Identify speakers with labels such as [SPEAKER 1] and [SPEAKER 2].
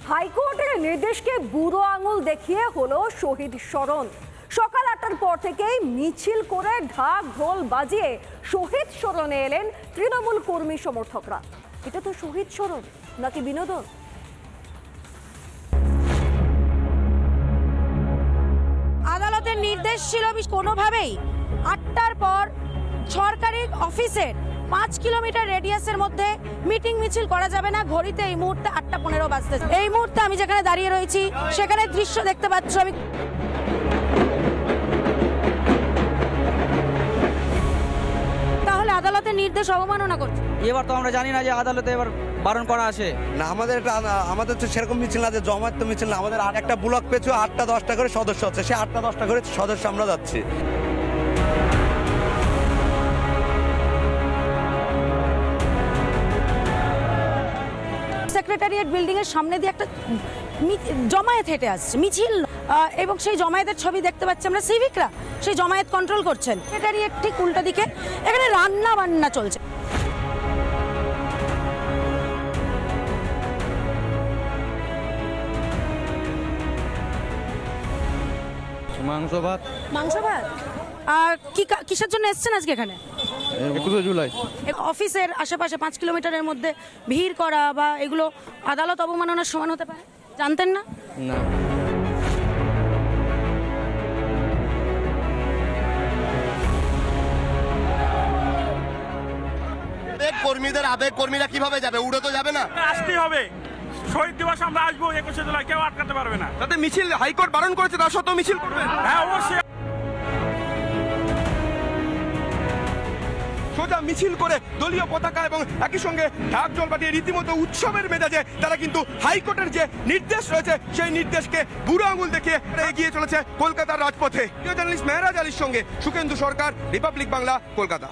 [SPEAKER 1] হাইকোর্টের নির্দেশকে বুড়ো আঙুল দেখিয়ে হলো শহীদ স্মরণ। সকাল 8টার পর থেকেই মিছিল করে ঢাক ঢোল বাজিয়ে শহীদ স্মরণে এলেন তৃণমূল কর্মী সমর্থকরা। এটা তো শহীদ স্মরণ নাকি বিনোদন?
[SPEAKER 2] আদালতের নির্দেশ ছিল কোনোভাবেই 8টার পর সরকারি অফিসের 5 কিলোমিটার রেডিয়াসের মধ্যে মিটিং মিছিল করা যাবে না। ঘড়িতে এই মুহূর্তে 8:15 বাজতেছে। এই মুহূর্তে আমি যেখানে দাঁড়িয়ে রয়েছি সেখানে দৃশ্য দেখতে পাচ্ছ। আমি তাহলে আদালতের নির্দেশ অবমাননা করছে।
[SPEAKER 3] এবার তো আমরা জানি না যে আদালতে এবার বারণ করা আছে
[SPEAKER 4] না। আমাদের তো সেরকম মিছিল না যে জমায়েত তো মিছিল না। আমাদের আর একটা ব্লক পেছু 8টা-10টা করে সদস্য আছে, সে 8টা-10টা করে সদস্য আমরা যাচ্ছি।
[SPEAKER 2] সেক্রেটারিয়েট বিল্ডিং এর সামনে দিয়ে একটা জমায়েত হেঁটে আসছে, মিছিল, এবং সেই জমায়েতের ছবি দেখতে পাচ্ছি আমরা। সিভিকরা সেই জমায়েত কন্ট্রোল করছেন। সেক্রেটারিয়েট ঠিক উল্টো দিকে এখানে রান্না বান্না চলছে।
[SPEAKER 3] মাংস ভাত।
[SPEAKER 2] আর কিসের জন্য এসছেন আজকে এখানে?
[SPEAKER 3] 21শে জুলাই।
[SPEAKER 2] অফিসের আশেপাশে 5 কিলোমিটারের মধ্যে ভিড় করা বা এগুলো আদালত অবমাননার সমান হতে পারে, জানতেন না?
[SPEAKER 3] না।
[SPEAKER 4] কর্মীদের আবেগ কর্মীরা কিভাবে যাবে? উড়ে তো যাবে না,
[SPEAKER 5] আসতেই হবে। শহীদ দিবস আমরা আসবো 21শে জুলাই, কেউ আটকাতে পারবে না।
[SPEAKER 6] তাতে মিছিল হাইকোর্ট বারণ করেছে, তার সত্ত্বেও মিছিল করবে?
[SPEAKER 5] হ্যাঁ, অবশ্যই।
[SPEAKER 6] সোজা মিছিল করে দলীয় পতাকা এবং একই সঙ্গে ঢাক জল বাটিয়ে রীতিমতো উৎসবের মেজাজে তারা কিন্তু হাইকোর্টের যে নির্দেশ রয়েছে সেই নির্দেশকে বুড়ো আঙুল দেখিয়ে এগিয়ে চলেছে কলকাতার রাজপথে। জার্নালিস্ট মেহরাজ আলীর সঙ্গে সুকেন্দু সরকার, রিপাবলিক বাংলা, কলকাতা।